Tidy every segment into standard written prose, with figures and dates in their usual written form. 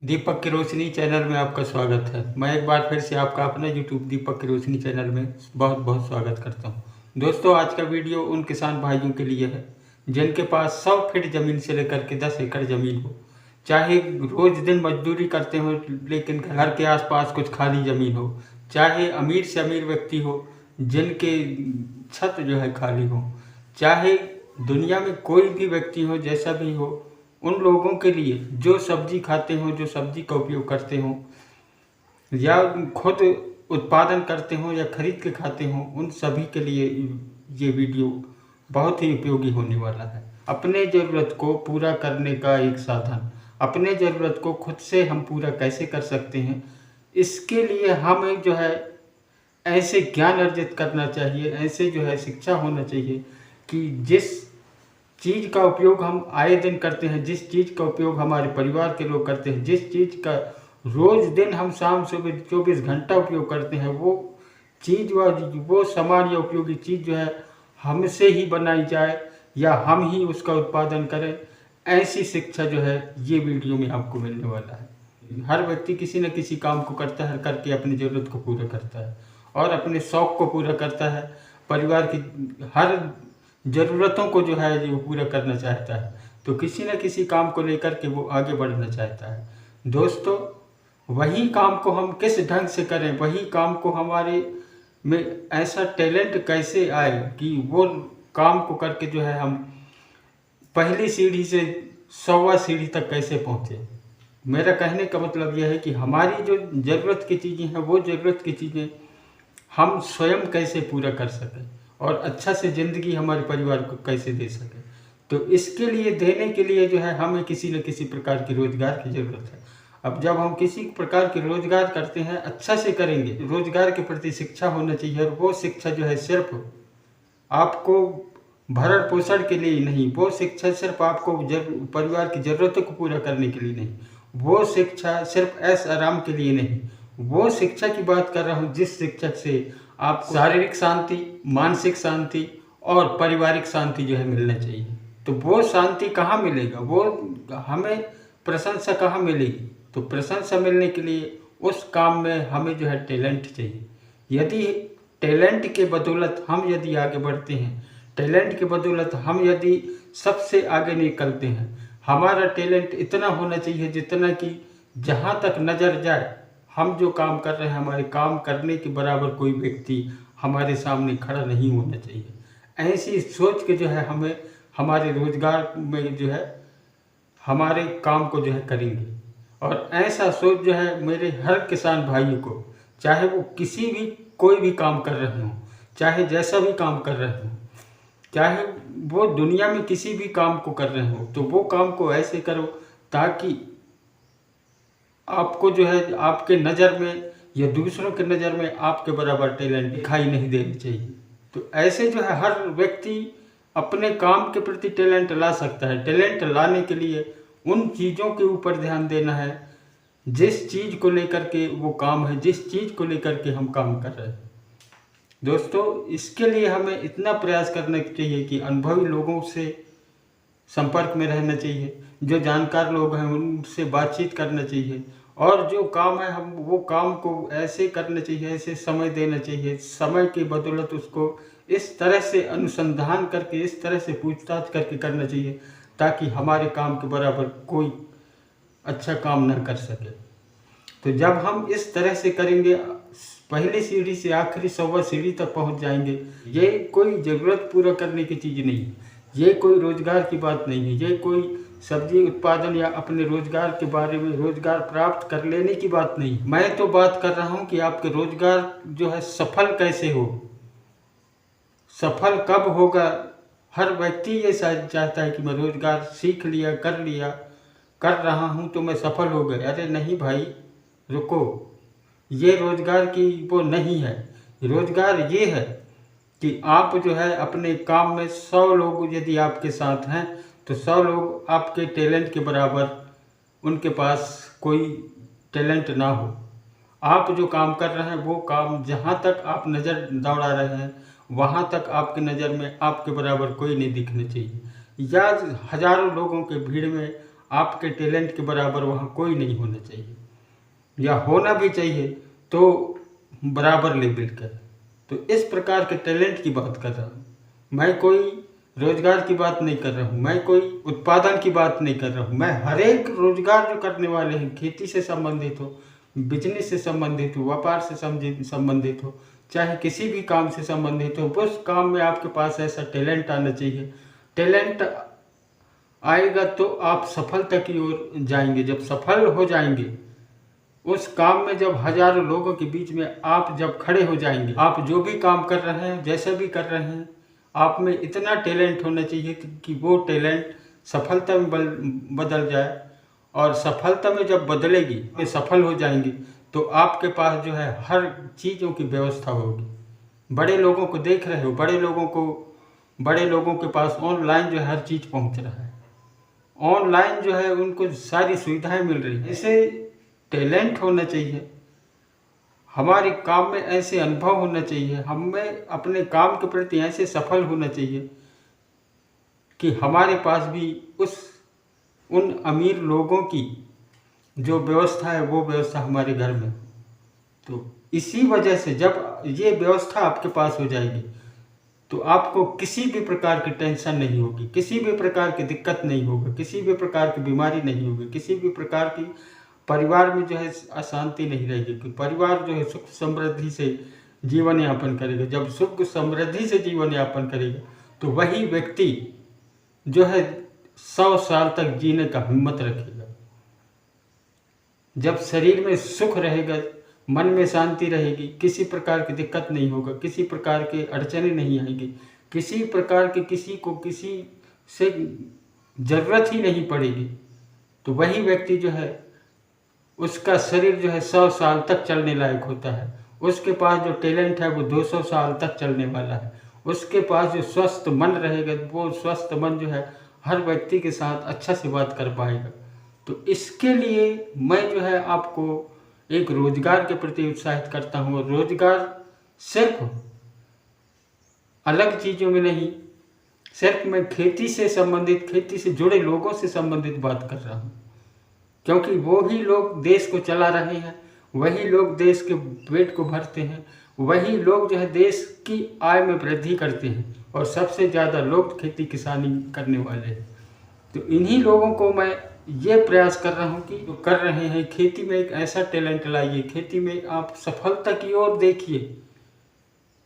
दीपक की रोशनी चैनल में आपका स्वागत है। मैं एक बार फिर से आपका अपने यूट्यूब दीपक की रोशनी चैनल में बहुत बहुत स्वागत करता हूं। दोस्तों, आज का वीडियो उन किसान भाइयों के लिए है जिनके पास 100 फीट ज़मीन से लेकर के 10 एकड़ ज़मीन हो, चाहे रोज दिन मजदूरी करते हो लेकिन घर के आसपास कुछ खाली ज़मीन हो, चाहे अमीर से अमीर व्यक्ति हो जिनके छत जो है खाली हो, चाहे दुनिया में कोई भी व्यक्ति हो, जैसा भी हो, उन लोगों के लिए जो सब्जी खाते हो, जो सब्जी का उपयोग करते हो या खुद उत्पादन करते हो या खरीद के खाते हो, उन सभी के लिए ये वीडियो बहुत ही उपयोगी होने वाला है। अपने ज़रूरत को पूरा करने का एक साधन, अपने ज़रूरत को खुद से हम पूरा कैसे कर सकते हैं, इसके लिए हमें जो है ऐसे ज्ञान अर्जित करना चाहिए, ऐसे जो है शिक्षा होना चाहिए कि जिस चीज़ का उपयोग हम आए दिन करते हैं, जिस चीज़ का उपयोग हमारे परिवार के लोग करते हैं, जिस चीज़ का रोज दिन हम शाम सुबह 24 घंटा उपयोग करते हैं, वो चीज़ वो सामान या उपयोगी चीज़ जो है हमसे ही बनाई जाए या हम ही उसका उत्पादन करें। ऐसी शिक्षा जो है ये वीडियो में आपको मिलने वाला है। हर व्यक्ति किसी न किसी काम को करता है, करके अपनी ज़रूरत को पूरा करता है और अपने शौक़ को पूरा करता है, परिवार की हर ज़रूरतों को जो है वो पूरा करना चाहता है, तो किसी न किसी काम को लेकर के वो आगे बढ़ना चाहता है। दोस्तों, वही काम को हम किस ढंग से करें, वही काम को हमारे में ऐसा टैलेंट कैसे आए कि वो काम को करके जो है हम पहली सीढ़ी से 100वां सीढ़ी तक कैसे पहुँचे। मेरा कहने का मतलब यह है कि हमारी जो ज़रूरत की चीज़ें हैं, वो ज़रूरत की चीज़ें हम स्वयं कैसे पूरा कर सकें और अच्छा से ज़िंदगी हमारे परिवार को कैसे दे सकें। तो इसके लिए देने के लिए जो है हमें किसी न किसी प्रकार की रोज़गार की ज़रूरत है। अब जब हम किसी प्रकार के रोज़गार करते हैं, अच्छा से करेंगे, रोज़गार के प्रति शिक्षा होना चाहिए और वो शिक्षा जो है सिर्फ आपको भरण पोषण के लिए नहीं, वो शिक्षा सिर्फ आपको परिवार की ज़रूरतों को पूरा करने के लिए नहीं, वो शिक्षा सिर्फ ऐश आराम के लिए नहीं, वो शिक्षा की बात कर रहा हूँ जिस शिक्षक से आपको शारीरिक शांति, मानसिक शांति और पारिवारिक शांति जो है मिलना चाहिए। तो वो शांति कहाँ मिलेगा, वो हमें प्रशंसा कहाँ मिलेगी? तो प्रशंसा मिलने के लिए उस काम में हमें जो है टैलेंट चाहिए। यदि टैलेंट के बदौलत हम यदि आगे बढ़ते हैं, टैलेंट के बदौलत हम यदि सबसे आगे निकलते हैं, हमारा टैलेंट इतना होना चाहिए जितना कि जहाँ तक नज़र जाए, हम जो काम कर रहे हैं, हमारे काम करने के बराबर कोई व्यक्ति हमारे सामने खड़ा नहीं होना चाहिए। ऐसी सोच के जो है हमें हमारे रोज़गार में जो है हमारे काम को जो है करेंगे और ऐसा सोच जो है मेरे हर किसान भाइयों को, चाहे वो किसी भी कोई भी काम कर रहे हों, चाहे जैसा भी काम कर रहे हों, चाहे वो दुनिया में किसी भी काम को कर रहे हो, तो वो काम को ऐसे करो ताकि आपको जो है आपके नज़र में या दूसरों के नज़र में आपके बराबर टैलेंट दिखाई नहीं देनी चाहिए। तो ऐसे जो है हर व्यक्ति अपने काम के प्रति टैलेंट ला सकता है। टैलेंट लाने के लिए उन चीज़ों के ऊपर ध्यान देना है जिस चीज़ को लेकर के वो काम है, जिस चीज़ को लेकर के हम काम कर रहे हैं। दोस्तों, इसके लिए हमें इतना प्रयास करना चाहिए कि अनुभवी लोगों से संपर्क में रहना चाहिए, जो जानकार लोग हैं उनसे बातचीत करना चाहिए और जो काम है हम वो काम को ऐसे करना चाहिए, ऐसे समय देना चाहिए, समय की बदौलत उसको इस तरह से अनुसंधान करके, इस तरह से पूछताछ करके करना चाहिए ताकि हमारे काम के बराबर कोई अच्छा काम न कर सके। तो जब हम इस तरह से करेंगे, पहली सीढ़ी से आखिरी 100वां सीढ़ी तक पहुंच जाएंगे। ये कोई ज़रूरत पूरा करने की चीज़ नहीं है, ये कोई रोज़गार की बात नहीं है, ये कोई सब्जी उत्पादन या अपने रोज़गार के बारे में रोज़गार प्राप्त कर लेने की बात नहीं। मैं तो बात कर रहा हूँ कि आपके रोज़गार जो है सफल कैसे हो, सफल कब होगा। हर व्यक्ति ये चाहता है कि मैं रोज़गार सीख लिया, कर रहा हूँ तो मैं सफल हो गया। अरे नहीं भाई, रुको, ये रोज़गार की वो नहीं है। रोज़गार ये है कि आप जो है अपने काम में 100 लोग यदि आपके साथ हैं तो 100 लोग आपके टैलेंट के बराबर उनके पास कोई टैलेंट ना हो। आप जो काम कर रहे हैं वो काम जहाँ तक आप नज़र दौड़ा रहे हैं वहाँ तक आपके नज़र में आपके बराबर कोई नहीं दिखना चाहिए, या हज़ारों लोगों के भीड़ में आपके टैलेंट के बराबर वहाँ कोई नहीं होना चाहिए, या होना भी चाहिए तो बराबर लेवल का। तो इस प्रकार के टैलेंट की बात कर रहा हूँ मैं, कोई रोजगार की बात नहीं कर रहा हूँ मैं, कोई उत्पादन की बात नहीं कर रहा हूँ मैं। हर एक रोजगार जो करने वाले हैं, खेती से संबंधित हो, बिजनेस से संबंधित हो, व्यापार से संबंधित हो, चाहे किसी भी काम से संबंधित हो, उस काम में आपके पास ऐसा टैलेंट आना चाहिए। टैलेंट आएगा तो आप सफलता की ओर जाएंगे। जब सफल हो जाएंगे उस काम में, जब हजारों लोगों के बीच में आप जब खड़े हो जाएंगे, आप जो भी काम कर रहे हैं, जैसा भी कर रहे हैं, आप में इतना टैलेंट होना चाहिए कि वो टैलेंट सफलता में बदल जाए। और सफलता में जब बदलेगी, ये सफल हो जाएंगी, तो आपके पास जो है हर चीज़ों की व्यवस्था होगी। बड़े लोगों को देख रहे हो, बड़े लोगों के पास ऑनलाइन जो है हर चीज़ पहुंच रहा है, ऑनलाइन जो है उनको सारी सुविधाएं मिल रही है। ऐसे टैलेंट होना चाहिए, हमारे काम में ऐसे अनुभव होना चाहिए, हमें अपने काम के प्रति ऐसे सफल होना चाहिए कि हमारे पास भी उन अमीर लोगों की जो व्यवस्था है वो व्यवस्था हमारे घर में। तो इसी वजह से जब ये व्यवस्था आपके पास हो जाएगी तो आपको किसी भी प्रकार की टेंशन नहीं होगी, किसी भी प्रकार की दिक्कत नहीं होगी, किसी भी प्रकार की बीमारी नहीं होगी, किसी भी प्रकार की परिवार में जो है अशांति नहीं रहेगी। कि परिवार जो है सुख समृद्धि से जीवन यापन करेगा। जब सुख समृद्धि से जीवन यापन करेगा तो वही व्यक्ति जो है 100 साल तक जीने का हिम्मत रखेगा। जब शरीर में सुख रहेगा, मन में शांति रहेगी, किसी प्रकार की दिक्कत नहीं होगा, किसी प्रकार की अड़चने नहीं आएगी, किसी प्रकार की किसी को किसी से जरूरत ही नहीं पड़ेगी, तो वही व्यक्ति जो है उसका शरीर जो है 100 साल तक चलने लायक होता है। उसके पास जो टैलेंट है वो 200 साल तक चलने वाला है। उसके पास जो स्वस्थ मन रहेगा, वो स्वस्थ मन जो है हर व्यक्ति के साथ अच्छा से बात कर पाएगा। तो इसके लिए मैं जो है आपको एक रोजगार के प्रति उत्साहित करता हूँ। रोजगार सिर्फ अलग चीज़ों में नहीं, सिर्फ मैं खेती से संबंधित, खेती से जुड़े लोगों से संबंधित बात कर रहा हूँ, क्योंकि वो ही लोग देश को चला रहे हैं, वही लोग देश के पेट को भरते हैं, वही लोग जो है देश की आय में वृद्धि करते हैं, और सबसे ज़्यादा लोग खेती किसानी करने वाले हैं। तो इन्हीं लोगों को मैं ये प्रयास कर रहा हूँ कि जो कर रहे हैं खेती में एक ऐसा टैलेंट लाइए, खेती में आप सफलता की ओर देखिए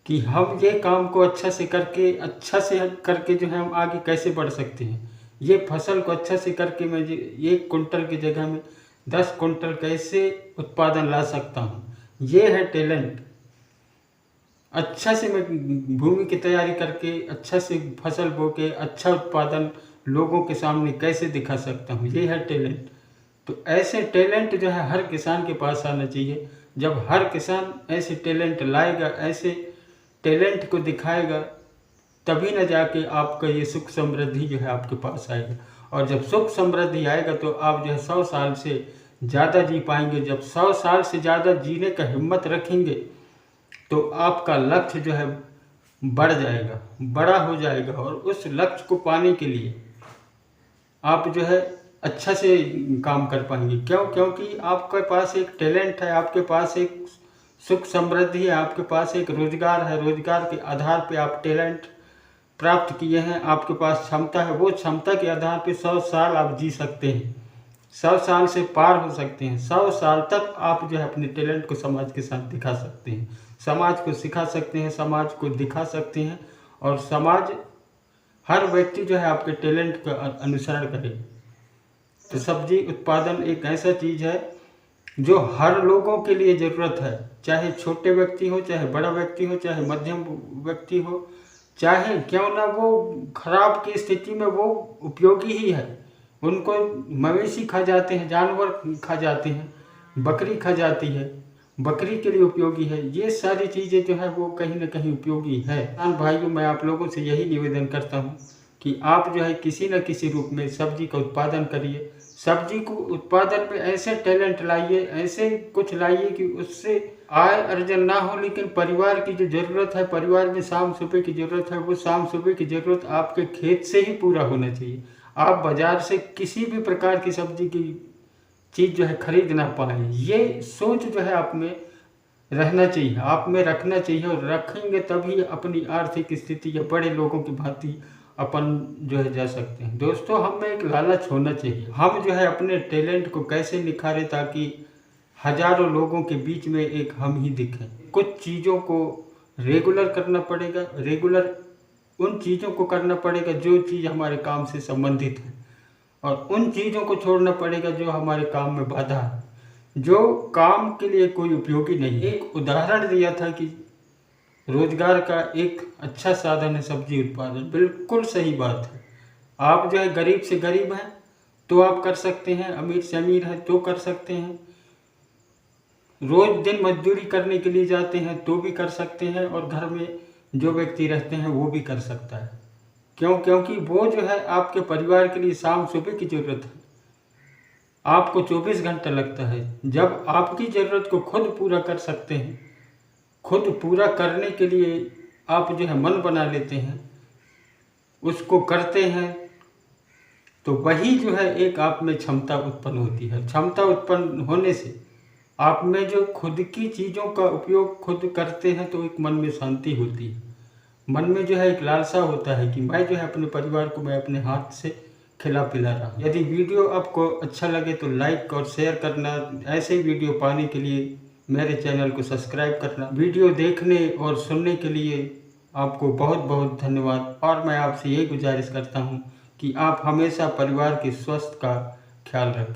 कि हम ये काम को अच्छा से करके जो है हम आगे कैसे बढ़ सकते हैं। ये फसल को अच्छा से करके मैं 1 कुंटल की जगह में 10 कुंटल कैसे उत्पादन ला सकता हूँ, ये है टैलेंट। अच्छा से मैं भूमि की तैयारी करके अच्छा से फसल बो के अच्छा उत्पादन लोगों के सामने कैसे दिखा सकता हूँ, ये है टैलेंट। तो ऐसे टैलेंट जो है हर किसान के पास आना चाहिए। जब हर किसान ऐसे टैलेंट लाएगा, ऐसे टैलेंट को दिखाएगा, तभी न जाके आपका ये सुख समृद्धि जो है आपके पास आएगा। और जब सुख समृद्धि आएगा तो आप जो है 100 साल से ज़्यादा जी पाएंगे। जब 100 साल से ज़्यादा जीने का हिम्मत रखेंगे तो आपका लक्ष्य जो है बढ़ जाएगा, बड़ा हो जाएगा, और उस लक्ष्य को पाने के लिए आप जो है अच्छा से काम कर पाएंगे। क्योंकि आपके पास एक टैलेंट है, आपके पास एक सुख समृद्धि है, आपके पास एक रोजगार है। रोजगार के आधार पे आप टैलेंट प्राप्त किए हैं, आपके पास क्षमता है, वो क्षमता के आधार पे 100 साल आप जी सकते हैं, 100 साल से पार हो सकते हैं। 100 साल तक आप जो है अपने टैलेंट को समाज के साथ दिखा सकते हैं, समाज को सिखा सकते हैं, समाज को दिखा सकते हैं, और समाज हर व्यक्ति जो है आपके टैलेंट का अनुसरण करे। तो सब्जी उत्पादन एक ऐसा चीज़ है जो हर लोगों के लिए ज़रूरत है, चाहे छोटे व्यक्ति हो, चाहे बड़ा व्यक्ति हो, चाहे मध्यम व्यक्ति हो, चाहे क्यों ना वो खराब की स्थिति में वो उपयोगी ही है। उनको मवेशी खा जाते हैं, जानवर खा जाते हैं, बकरी खा जाती है, बकरी के लिए उपयोगी है। ये सारी चीज़ें जो है वो कहीं ना कहीं उपयोगी है। भाइयों, मैं आप लोगों से यही निवेदन करता हूँ कि आप जो है किसी न किसी रूप में सब्जी का उत्पादन करिए। सब्जी को उत्पादन में ऐसे टैलेंट लाइए, ऐसे कुछ लाइए कि उससे आय अर्जन ना हो, लेकिन परिवार की जो ज़रूरत है, परिवार में शाम सुबह की ज़रूरत है, वो शाम सुबह की ज़रूरत आपके खेत से ही पूरा होना चाहिए। आप बाज़ार से किसी भी प्रकार की सब्जी की चीज़ जो है खरीद ना पाएँ। ये सोच जो है आप में रहना चाहिए, आप में रखना चाहिए, और रखेंगे तभी अपनी आर्थिक स्थिति या बड़े लोगों की भांति अपन जो है जा सकते हैं। दोस्तों, हम में एक लालच होना चाहिए। हम जो है अपने टैलेंट को कैसे निखारें ताकि हज़ारों लोगों के बीच में एक हम ही दिखें। कुछ चीज़ों को रेगुलर करना पड़ेगा, रेगुलर उन चीज़ों को करना पड़ेगा जो चीज़ हमारे काम से संबंधित है, और उन चीज़ों को छोड़ना पड़ेगा जो हमारे काम में बाधा है, जो काम के लिए कोई उपयोगी नहीं है। एक उदाहरण दिया था कि रोजगार का एक अच्छा साधन है सब्जी उत्पादन। बिल्कुल सही बात है। आप जो है गरीब से गरीब हैं तो आप कर सकते हैं, अमीर से अमीर हैं तो कर सकते हैं, रोज दिन मजदूरी करने के लिए जाते हैं तो भी कर सकते हैं, और घर में जो व्यक्ति रहते हैं वो भी कर सकता है। क्योंकि वो जो है आपके परिवार के लिए शाम सुबह की ज़रूरत है, आपको 24 घंटा लगता है। जब आपकी ज़रूरत को खुद पूरा कर सकते हैं, खुद पूरा करने के लिए आप जो है मन बना लेते हैं, उसको करते हैं, तो वही जो है एक आप में क्षमता उत्पन्न होती है। क्षमता उत्पन्न होने से आप में जो खुद की चीज़ों का उपयोग खुद करते हैं तो एक मन में शांति होती है। मन में जो है एक लालसा होता है कि मैं जो है अपने परिवार को मैं अपने हाथ से खिला पिला रहा हूँ। यदि वीडियो आपको अच्छा लगे तो लाइक और शेयर करना, ऐसे ही वीडियो पाने के लिए मेरे चैनल को सब्सक्राइब करना। वीडियो देखने और सुनने के लिए आपको बहुत बहुत धन्यवाद, और मैं आपसे यही गुजारिश करता हूँ कि आप हमेशा परिवार के स्वास्थ्य का ख्याल रखें।